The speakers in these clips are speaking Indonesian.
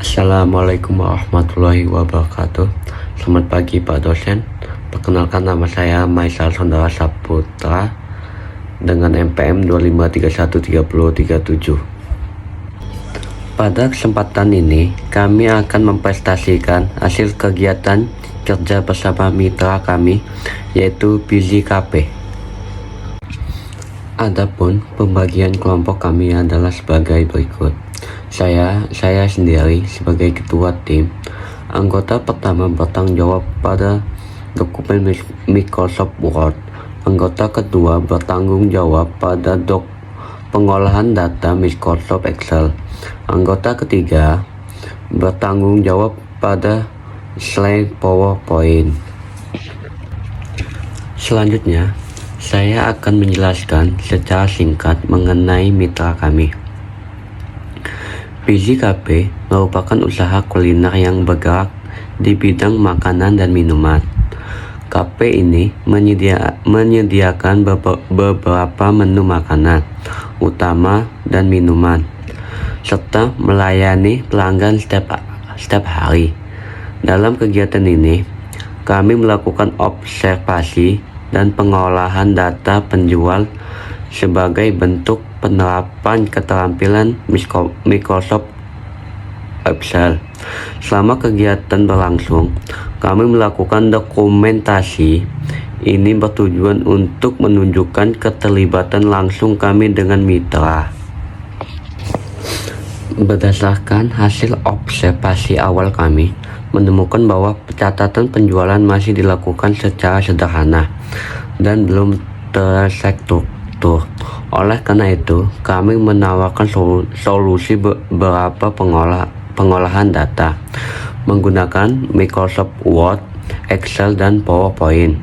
Assalamualaikum warahmatullahi wabarakatuh. Selamat pagi Pak dosen. Perkenalkan, nama saya Maisal Sondara Saputra dengan NPM 253130337. Pada kesempatan ini kami akan mempresentasikan hasil kegiatan kerja bersama mitra kami, yaitu PZKP. Adapun pembagian kelompok kami adalah sebagai berikut. Saya sendiri sebagai ketua tim. Anggota pertama bertanggung jawab pada dokumen Microsoft Word. Anggota kedua bertanggung jawab pada pengolahan data Microsoft Excel. Anggota ketiga bertanggung jawab pada slide PowerPoint. Selanjutnya, saya akan menjelaskan secara singkat mengenai mitra kami. PZKP merupakan usaha kuliner yang bergerak di bidang makanan dan minuman. KP ini menyediakan beberapa menu makanan utama dan minuman, serta melayani pelanggan setiap hari. Dalam kegiatan ini, kami melakukan observasi dan pengolahan data penjual sebagai bentuk penerapan keterampilan Microsoft Excel. Selama kegiatan berlangsung, kami melakukan dokumentasi. Ini bertujuan untuk menunjukkan keterlibatan langsung kami dengan mitra. Berdasarkan hasil observasi awal, kami menemukan bahwa pencatatan penjualan masih dilakukan secara sederhana dan belum terstruktur. Oleh karena itu, kami menawarkan solusi beberapa pengolahan data menggunakan Microsoft Word, Excel, dan PowerPoint.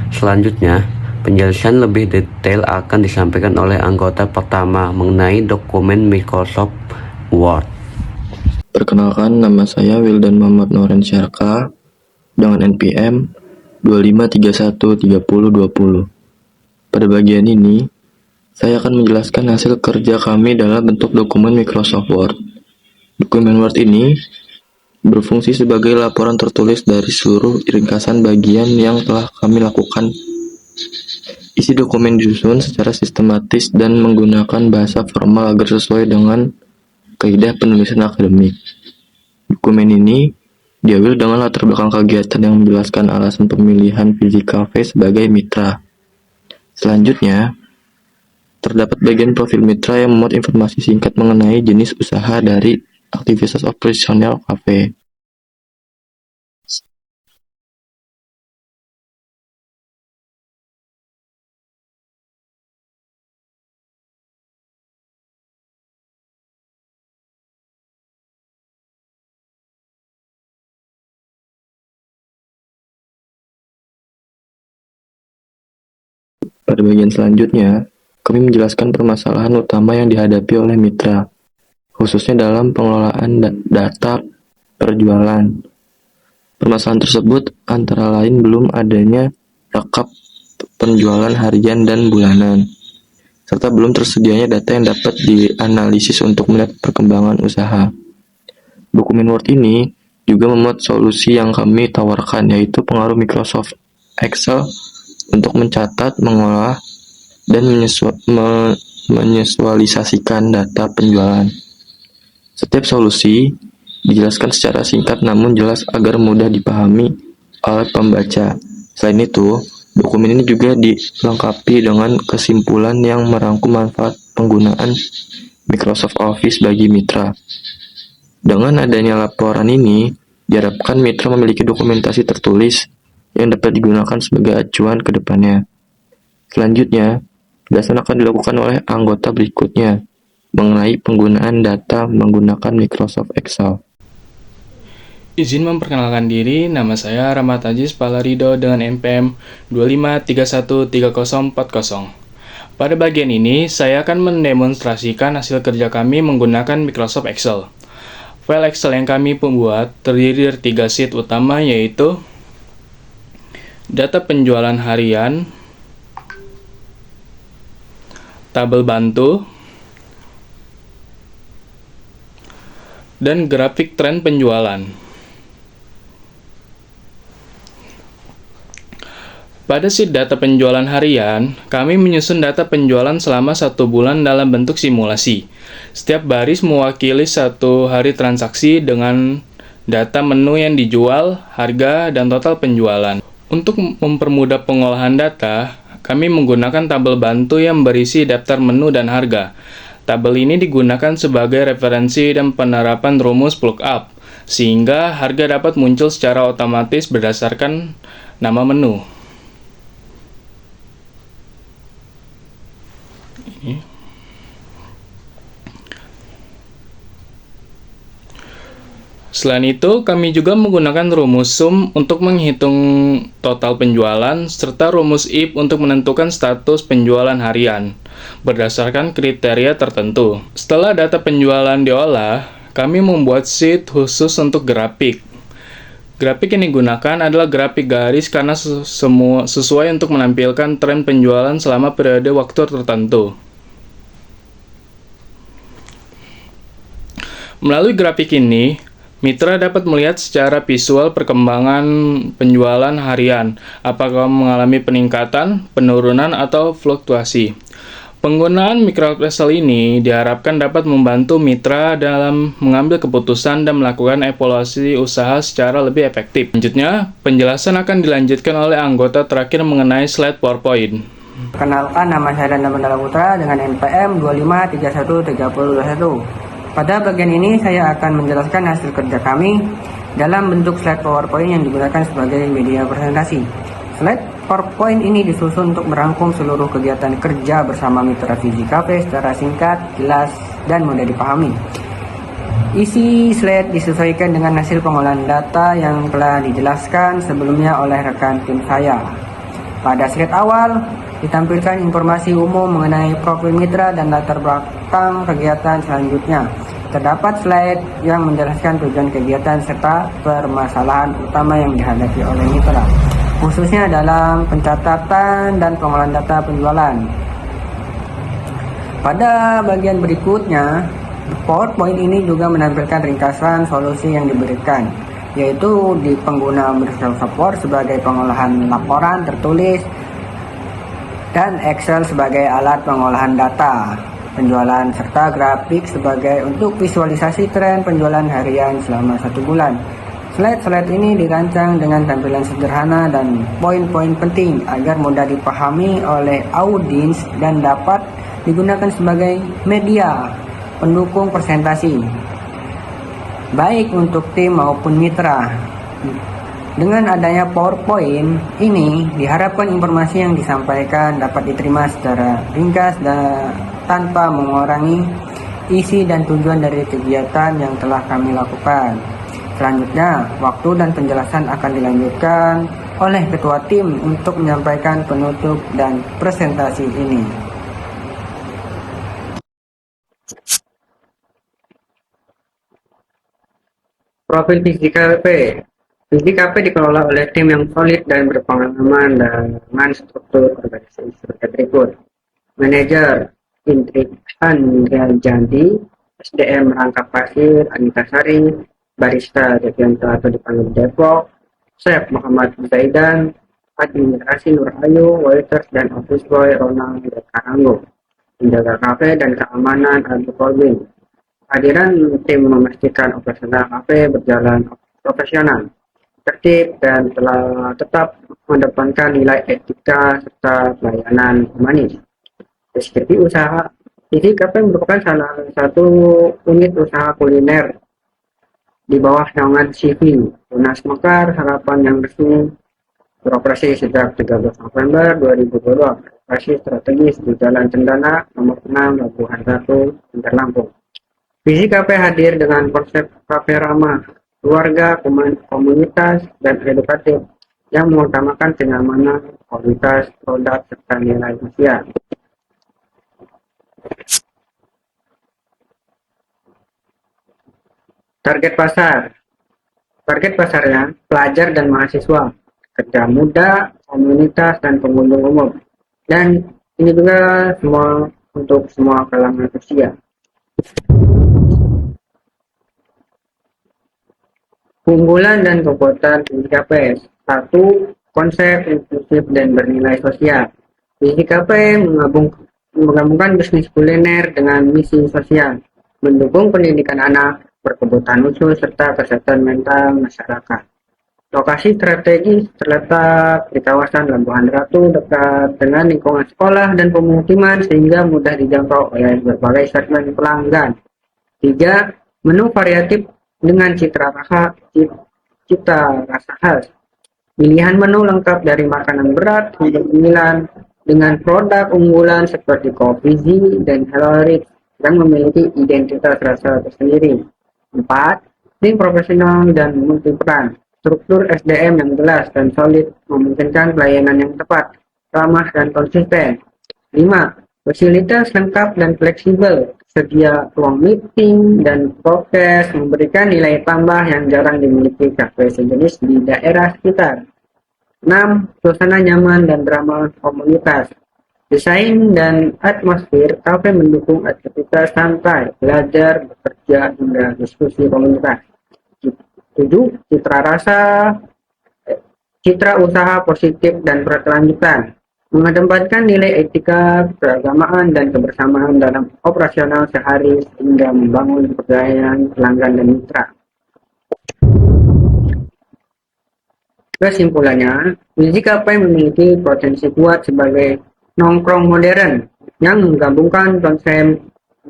Selanjutnya, penjelasan lebih detail akan disampaikan oleh anggota pertama mengenai dokumen Microsoft Word. Perkenalkan, nama saya Wildan Muhammad Noren Syarka dengan NPM 253130020. Pada bagian ini, saya akan menjelaskan hasil kerja kami dalam bentuk dokumen Microsoft Word. Dokumen Word ini berfungsi sebagai laporan tertulis dari seluruh ringkasan bagian yang telah kami lakukan. Isi dokumen disusun secara sistematis dan menggunakan bahasa formal agar sesuai dengan kaidah penulisan akademik. Dokumen ini diambil dengan latar belakang kegiatan yang menjelaskan alasan pemilihan PZKP sebagai mitra. Selanjutnya, terdapat bagian profil mitra yang memuat informasi singkat mengenai jenis usaha dari aktivitas operasional kafe. Pada bagian selanjutnya, kami menjelaskan permasalahan utama yang dihadapi oleh mitra, khususnya dalam pengelolaan data perjualan. Permasalahan tersebut antara lain belum adanya rekap penjualan harian dan bulanan, serta belum tersedianya data yang dapat dianalisis untuk melihat perkembangan usaha. Dokumen Word ini juga memuat solusi yang kami tawarkan, yaitu pengaruh Microsoft Excel untuk mencatat, mengolah, dan menvisualisasikan data penjualan. Setiap solusi dijelaskan secara singkat namun jelas agar mudah dipahami oleh pembaca. Selain itu, dokumen ini juga dilengkapi dengan kesimpulan yang merangkum manfaat penggunaan Microsoft Office bagi mitra. Dengan adanya laporan ini, diharapkan mitra memiliki dokumentasi tertulis yang dapat digunakan sebagai acuan ke depannya. Selanjutnya, penjelasan akan dilakukan oleh anggota berikutnya mengenai penggunaan data menggunakan Microsoft Excel. Izin memperkenalkan diri, nama saya Rahmat Aziz Palarido dengan NPM 253130040. Pada bagian ini, saya akan mendemonstrasikan hasil kerja kami menggunakan Microsoft Excel. File Excel yang kami buat terdiri dari 3 sheet utama, yaitu data penjualan harian, tabel bantu, dan grafik tren penjualan. Pada sheet data penjualan harian, kami menyusun data penjualan selama 1 bulan dalam bentuk simulasi. Setiap baris mewakili 1 hari transaksi dengan data menu yang dijual, harga, dan total penjualan. Untuk mempermudah pengolahan data, kami menggunakan tabel bantu yang berisi daftar menu dan harga. Tabel ini digunakan sebagai referensi dan penerapan rumus lookup, sehingga harga dapat muncul secara otomatis berdasarkan nama menu. Selain itu, kami juga menggunakan rumus sum untuk menghitung total penjualan, serta rumus if untuk menentukan status penjualan harian, berdasarkan kriteria tertentu. Setelah data penjualan diolah, kami membuat sheet khusus untuk grafik. Grafik yang digunakan adalah grafik garis karena sesuai untuk menampilkan tren penjualan selama periode waktu tertentu. Melalui grafik ini, mitra dapat melihat secara visual perkembangan penjualan harian, apakah mengalami peningkatan, penurunan, atau fluktuasi. Penggunaan micro Excel ini diharapkan dapat membantu mitra dalam mengambil keputusan dan melakukan evaluasi usaha secara lebih efektif. Selanjutnya, penjelasan akan dilanjutkan oleh anggota terakhir mengenai slide PowerPoint. Perkenalkan, nama saya Danda Mandala Putra dengan NPM 25313021. Pada bagian ini saya akan menjelaskan hasil kerja kami dalam bentuk slide PowerPoint yang digunakan sebagai media presentasi. Slide PowerPoint ini disusun untuk merangkum seluruh kegiatan kerja bersama mitra VisiCafe secara singkat, jelas, dan mudah dipahami. Isi slide disesuaikan dengan hasil pengolahan data yang telah dijelaskan sebelumnya oleh rekan tim saya. Pada slide awal, ditampilkan informasi umum mengenai profil mitra dan latar belakang kegiatan selanjutnya. Terdapat slide yang menjelaskan tujuan kegiatan serta permasalahan utama yang dihadapi oleh mitra, khususnya dalam pencatatan dan pengolahan data penjualan. Pada bagian berikutnya, PowerPoint ini juga menampilkan ringkasan solusi yang diberikan, yaitu di pengguna Microsoft Word sebagai pengolahan laporan tertulis dan Excel sebagai alat pengolahan data penjualan, serta grafik sebagai untuk visualisasi tren penjualan harian selama 1 bulan. Slide-slide ini dirancang dengan tampilan sederhana dan poin-poin penting agar mudah dipahami oleh audiens dan dapat digunakan sebagai media pendukung presentasi, baik untuk tim maupun mitra. Dengan adanya PowerPoint ini, diharapkan informasi yang disampaikan dapat diterima secara ringkas dan tanpa mengurangi isi dan tujuan dari kegiatan yang telah kami lakukan. Selanjutnya, waktu dan penjelasan akan dilanjutkan oleh ketua tim untuk menyampaikan penutup dan presentasi ini. Profil VisiCafe. VisiCafe dikelola oleh tim yang solid dan berpengalaman dengan struktur organisasi sebagai berikut. Manajer Indri Andrea Janti, SDM Rangkap Pasir Anita Sari, Barista Devianto atau dipanggil Depok, Chef Muhammad Zaidan, Administrasi Nur Ayu, Waiters dan Office Boy Ronald Karanggo, penjaga kafe dan keamanan Abu Kolbin. Hadiran tim memastikan operasional kafe berjalan profesional, tertib, dan telah tetap mengedepankan nilai etika serta pelayanan humanis. Deskripsi usaha. VisiCafe merupakan salah satu unit usaha kuliner di bawah naungan CV Tunas Mekar Harapan yang resmi beroperasi sejak 13 November 2022. Lokasi strategis di Jalan Cendana, nomor 6, Labuhan Ratu, Bandar Lampung. VisiCafe hadir dengan konsep kafe ramah, keluarga, komunitas, dan edukatif yang mengutamakan kenyamanan, kualitas produk, serta nilai sosial. Target pasar. Target pasarnya pelajar dan mahasiswa, kerja muda, komunitas, dan pengunjung umum. Dan ini juga untuk semua kalangan usia. Keunggulan dan kekuatan PJKP. 1. Konsep inklusif dan bernilai sosial. PJKP menggabungkan bisnis kuliner dengan misi sosial, mendukung pendidikan anak, berkebutuhan khusus, serta kesehatan mental masyarakat. Lokasi strategis terletak di kawasan Labuhan Ratu dekat dengan lingkungan sekolah dan pemukiman sehingga mudah dijangkau oleh berbagai segmen pelanggan. 3. Menu variatif dengan cita rasa khas. Pilihan menu lengkap dari makanan berat hingga cemilan dengan produk unggulan seperti Coffeezy dan Hello Rich yang memiliki identitas rasa tersendiri. 4. Tim profesional dan multiperan. Struktur SDM yang jelas dan solid memungkinkan pelayanan yang tepat, ramah dan konsisten. 5. Fasilitas lengkap dan fleksibel, sedia ruang meeting dan prokes memberikan nilai tambah yang jarang dimiliki kafe sejenis di daerah sekitar. 6. Suasana nyaman dan ramah komunitas. Desain dan atmosfer kafe mendukung aktivitas santai, belajar, bekerja, hingga diskusi komunitas. 7. Citra usaha positif dan berkelanjutan. Mengedepankan nilai etika, keagamaan, dan kebersamaan dalam operasional sehari sehingga membangun kepercayaan pelanggan dan mitra. Kesimpulannya, PJKP memiliki potensi kuat sebagai nongkrong modern yang menggabungkan konsep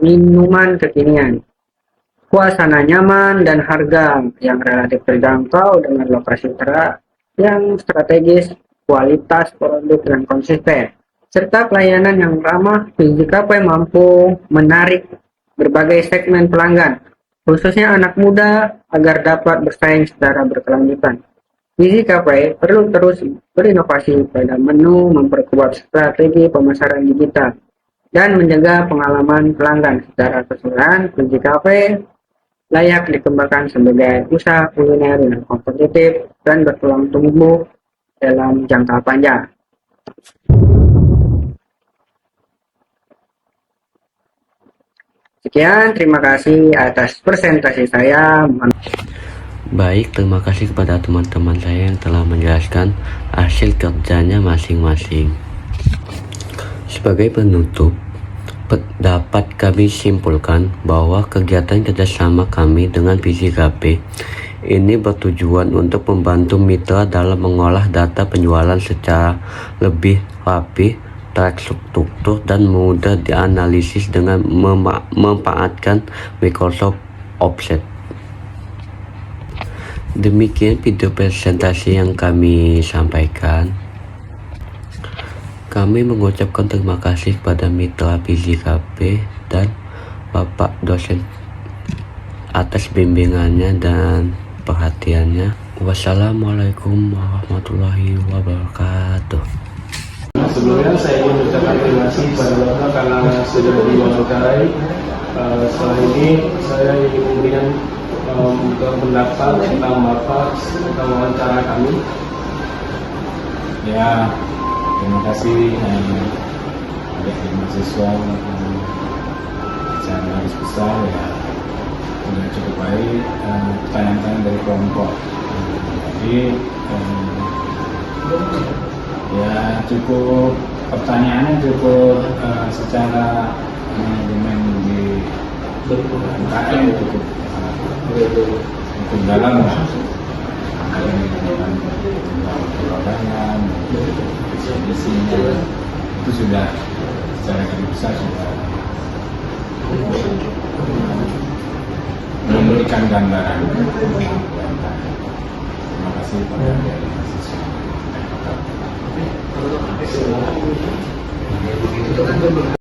minuman kekinian, suasana nyaman, dan harga yang relatif terjangkau dengan lokasi yang strategis, kualitas produk yang konsisten, serta pelayanan yang ramah. PJKP mampu menarik berbagai segmen pelanggan, khususnya anak muda, agar dapat bersaing secara berkelanjutan. PJKP perlu terus berinovasi pada menu, memperkuat strategi pemasaran digital, dan menjaga pengalaman pelanggan. Secara keseluruhan, PJKP layak dikembangkan sebagai usaha kuliner yang kompetitif dan bertulang tumbuh dalam jangka panjang. Sekian, terima kasih atas presentasi saya. Baik, terima kasih kepada teman-teman saya yang telah menjelaskan hasil kerjanya masing-masing. Sebagai penutup, dapat kami simpulkan bahwa kegiatan kerjasama kami dengan PJKP ini bertujuan untuk membantu mitra dalam mengolah data penjualan secara lebih rapi, terstruktur, dan mudah dianalisis dengan memanfaatkan Microsoft Offset. Demikian video presentasi yang kami sampaikan. Kami mengucapkan terima kasih kepada mitra PJKP dan Bapak dosen atas bimbingannya dan perhatiannya. Wassalamualaikum warahmatullahi wabarakatuh. Sebelumnya saya ingin mengucapkan terima kasih kepada Bapak karena sudah diwawancarai. Setelah ini saya ingin memberikan pendapat tentang Bapak tentang wawancara kami. Ya, terima kasih adik-adik mahasiswa secara garis besar ya sudah cukup baik. Pertanyaan dari kelompok jadi ya cukup pertanyaannya cukup secara manajemen di UKM cukup dalam itu sudah secara garis besar sudah memberikan gambaran. Terima kasih kepada mahasiswa.